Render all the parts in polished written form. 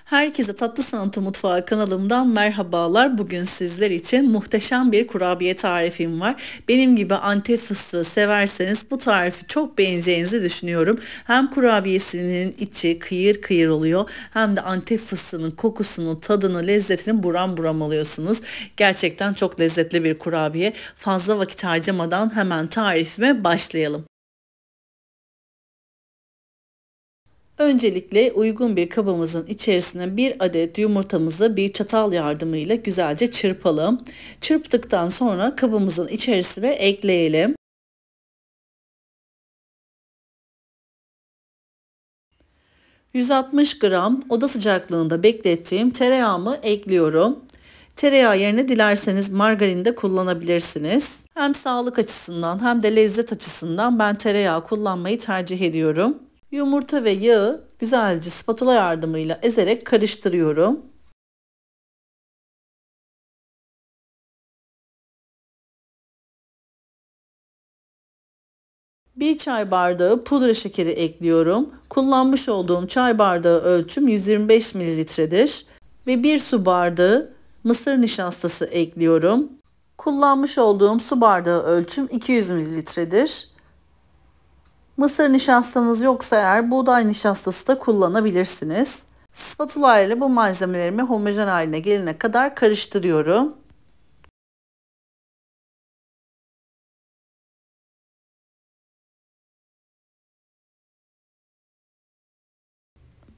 Herkese Tatlı Sanatı Mutfağı kanalımdan merhabalar. Bugün sizler için muhteşem bir kurabiye tarifim var. Benim gibi Antep fıstığı severseniz bu tarifi çok beğeneceğinizi düşünüyorum. Hem kurabiyesinin içi kıyır kıyır oluyor, hem de Antep fıstığının kokusunu, tadını, lezzetini buram buram alıyorsunuz. Gerçekten çok lezzetli bir kurabiye. Fazla vakit harcamadan hemen tarifime başlayalım. Öncelikle uygun bir kabımızın içerisine bir adet yumurtamızı bir çatal yardımıyla güzelce çırpalım. Çırptıktan sonra kabımızın içerisine ekleyelim. 160 gram oda sıcaklığında beklettiğim tereyağımı ekliyorum. Tereyağı yerine dilerseniz margarin de kullanabilirsiniz. Hem sağlık açısından hem de lezzet açısından ben tereyağı kullanmayı tercih ediyorum. Yumurta ve yağı güzelce spatula yardımıyla ezerek karıştırıyorum. Bir çay bardağı pudra şekeri ekliyorum. Kullanmış olduğum çay bardağı ölçüm 125 mililitredir. Ve bir su bardağı mısır nişastası ekliyorum. Kullanmış olduğum su bardağı ölçüm 200 mililitredir. Mısır nişastanız yoksa eğer buğday nişastası da kullanabilirsiniz. Spatula ile bu malzemelerimi homojen haline gelene kadar karıştırıyorum.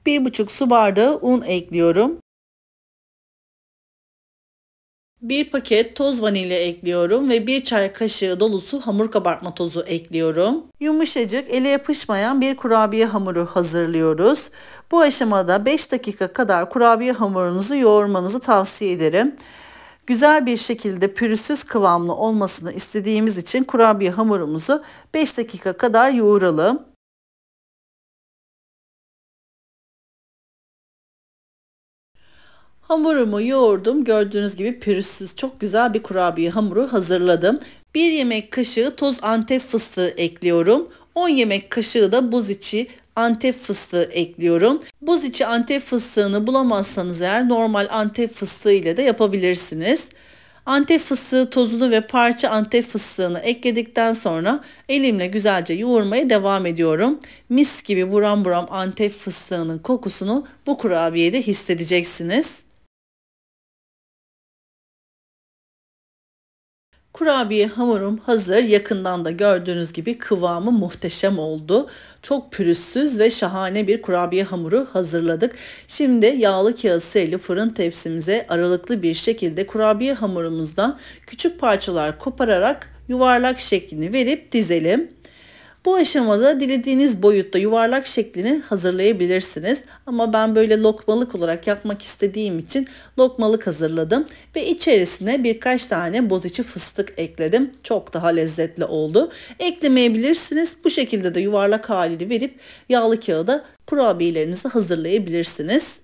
Bir buçuk su bardağı un ekliyorum. Bir paket toz vanilya ekliyorum ve bir çay kaşığı dolusu hamur kabartma tozu ekliyorum. Yumuşacık, ele yapışmayan bir kurabiye hamuru hazırlıyoruz. Bu aşamada 5 dakika kadar kurabiye hamurunuzu yoğurmanızı tavsiye ederim. Güzel bir şekilde pürüzsüz kıvamlı olmasını istediğimiz için kurabiye hamurumuzu 5 dakika kadar yoğuralım. Hamurumu yoğurdum. Gördüğünüz gibi pürüzsüz çok güzel bir kurabiye hamuru hazırladım. 1 yemek kaşığı toz Antep fıstığı ekliyorum. 10 yemek kaşığı da buz içi Antep fıstığı ekliyorum. Buz içi Antep fıstığını bulamazsanız eğer normal Antep fıstığı ile de yapabilirsiniz. Antep fıstığı tozunu ve parça Antep fıstığını ekledikten sonra elimle güzelce yoğurmaya devam ediyorum. Mis gibi buram buram Antep fıstığının kokusunu bu kurabiyede hissedeceksiniz. Kurabiye hamurum hazır. Yakından da gördüğünüz gibi kıvamı muhteşem oldu. Çok pürüzsüz ve şahane bir kurabiye hamuru hazırladık. Şimdi yağlı kağıt serili fırın tepsimize aralıklı bir şekilde kurabiye hamurumuzdan küçük parçalar kopararak yuvarlak şeklini verip dizelim. Bu aşamada dilediğiniz boyutta yuvarlak şeklini hazırlayabilirsiniz. Ama ben böyle lokmalık olarak yapmak istediğim için lokmalık hazırladım. Ve içerisine birkaç tane boz içi fıstık ekledim. Çok daha lezzetli oldu. Eklemeyebilirsiniz. Bu şekilde de yuvarlak halini verip yağlı kağıda kurabiyelerinizi hazırlayabilirsiniz.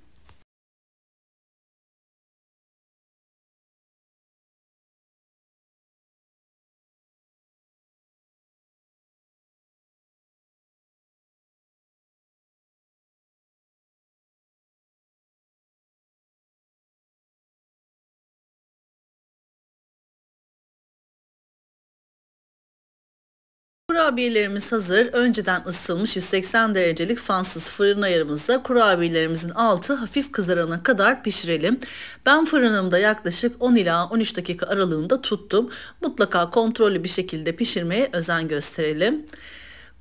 Kurabiyelerimiz hazır. Önceden ısıtılmış 180 derecelik fansız fırın ayarımızda kurabiyelerimizin altı hafif kızarana kadar pişirelim. Ben fırınımda yaklaşık 10 ila 13 dakika aralığında tuttum. Mutlaka kontrollü bir şekilde pişirmeye özen gösterelim.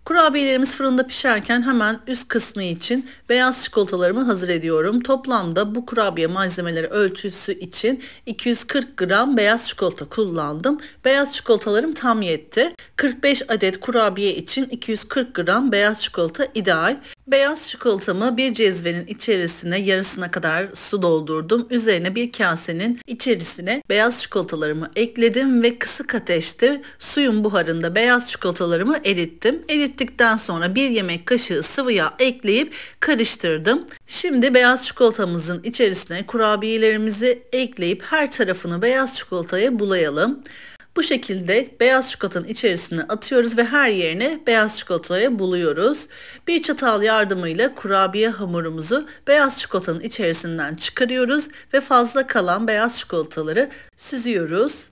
Kurabiyelerimiz fırında pişerken hemen üst kısmı için beyaz çikolatalarımı hazır ediyorum. Toplamda bu kurabiye malzemeleri ölçüsü için 240 gram beyaz çikolata kullandım. Beyaz çikolatalarım tam yetti. 45 adet kurabiye için 240 gram beyaz çikolata ideal. Beyaz çikolatamı bir cezvenin içerisine yarısına kadar su doldurdum. Üzerine bir kasenin içerisine beyaz çikolatalarımı ekledim ve kısık ateşte suyun buharında beyaz çikolatalarımı erittim. Erittikten sonra bir yemek kaşığı sıvı yağ ekleyip karıştırdım. Şimdi beyaz çikolatamızın içerisine kurabiyelerimizi ekleyip her tarafını beyaz çikolataya bulayalım. Bu şekilde beyaz çikolatanın içerisine atıyoruz ve her yerine beyaz çikolataya buluyoruz. Bir çatal yardımıyla kurabiye hamurumuzu beyaz çikolatanın içerisinden çıkarıyoruz ve fazla kalan beyaz çikolataları süzüyoruz.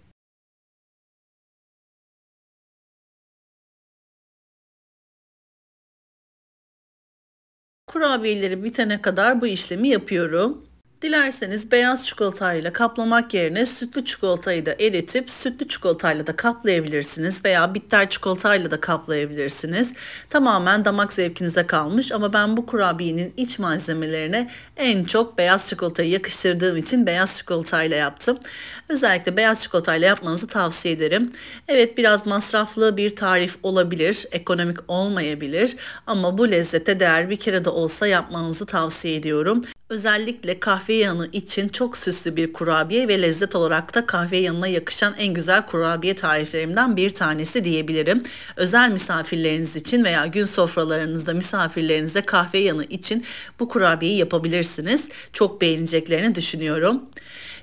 Kurabiyeleri bitene kadar bu işlemi yapıyorum. Dilerseniz beyaz çikolatayla kaplamak yerine sütlü çikolatayı da eritip sütlü çikolatayla da kaplayabilirsiniz veya bitter çikolatayla da kaplayabilirsiniz. Tamamen damak zevkinize kalmış ama ben bu kurabiyenin iç malzemelerine en çok beyaz çikolatayı yakıştırdığım için beyaz çikolatayla yaptım. Özellikle beyaz çikolatayla yapmanızı tavsiye ederim. Evet, biraz masraflı bir tarif olabilir, ekonomik olmayabilir ama bu lezzete değer, bir kere de olsa yapmanızı tavsiye ediyorum. Özellikle kahve yanı için çok süslü bir kurabiye ve lezzet olarak da kahve yanına yakışan en güzel kurabiye tariflerimden bir tanesi diyebilirim. Özel misafirleriniz için veya gün sofralarınızda misafirlerinize kahve yanı için bu kurabiyeyi yapabilirsiniz. Çok beğeneceklerini düşünüyorum.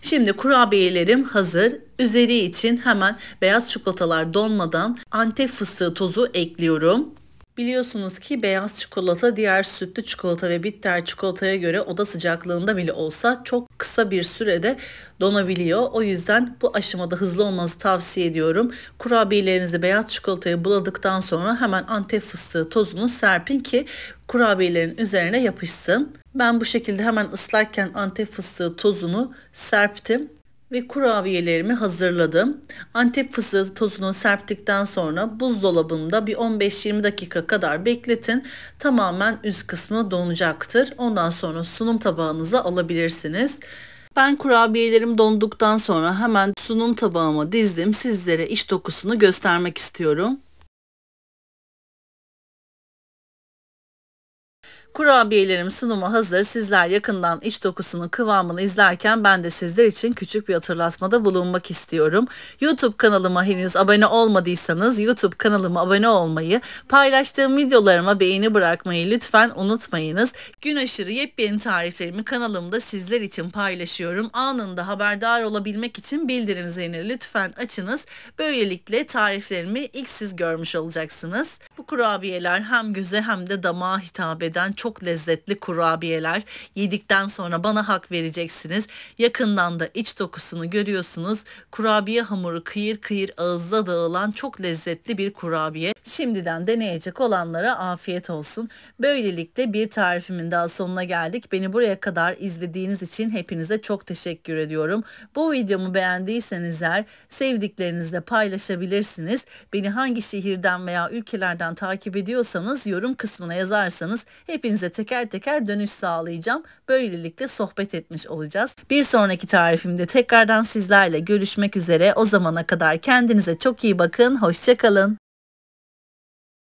Şimdi kurabiyelerim hazır. Üzeri için hemen beyaz çikolatalar donmadan Antep fıstığı tozu ekliyorum. Biliyorsunuz ki beyaz çikolata diğer sütlü çikolata ve bitter çikolataya göre oda sıcaklığında bile olsa çok kısa bir sürede donabiliyor. O yüzden bu aşamada hızlı olmanızı tavsiye ediyorum. Kurabiyelerinizi beyaz çikolataya buladıktan sonra hemen Antep fıstığı tozunu serpin ki kurabiyelerin üzerine yapışsın. Ben bu şekilde hemen ıslakken Antep fıstığı tozunu serptim ve kurabiyelerimi hazırladım. Antep fıstığı tozunu serptikten sonra buzdolabında bir 15-20 dakika kadar bekletin. Tamamen üst kısmı donacaktır. Ondan sonra sunum tabağınıza alabilirsiniz. Ben kurabiyelerim donduktan sonra hemen sunum tabağıma dizdim. Sizlere iç dokusunu göstermek istiyorum. Kurabiyelerim sunuma hazır. Sizler yakından iç dokusunu, kıvamını izlerken ben de sizler için küçük bir hatırlatmada bulunmak istiyorum. YouTube kanalıma henüz abone olmadıysanız YouTube kanalıma abone olmayı, paylaştığım videolarıma beğeni bırakmayı lütfen unutmayınız. Gün aşırı yepyeni tariflerimi kanalımda sizler için paylaşıyorum. Anında haberdar olabilmek için bildirim zilini lütfen açınız. Böylelikle tariflerimi ilk siz görmüş olacaksınız. Bu kurabiyeler hem göze hem de damağa hitap eden çok lezzetli kurabiyeler. Yedikten sonra bana hak vereceksiniz. Yakından da iç dokusunu görüyorsunuz. Kurabiye hamuru kıyır kıyır ağızda dağılan çok lezzetli bir kurabiye. Şimdiden deneyecek olanlara afiyet olsun. Böylelikle bir tarifimin daha sonuna geldik. Beni buraya kadar izlediğiniz için hepinize çok teşekkür ediyorum. Bu videomu beğendiyseniz eğer sevdiklerinizle paylaşabilirsiniz. Beni hangi şehirden veya ülkelerden takip ediyorsanız yorum kısmına yazarsanız hepinize teker teker dönüş sağlayacağım. Böylelikle sohbet etmiş olacağız. Bir sonraki tarifimde tekrardan sizlerle görüşmek üzere. O zamana kadar kendinize çok iyi bakın. Hoşça kalın.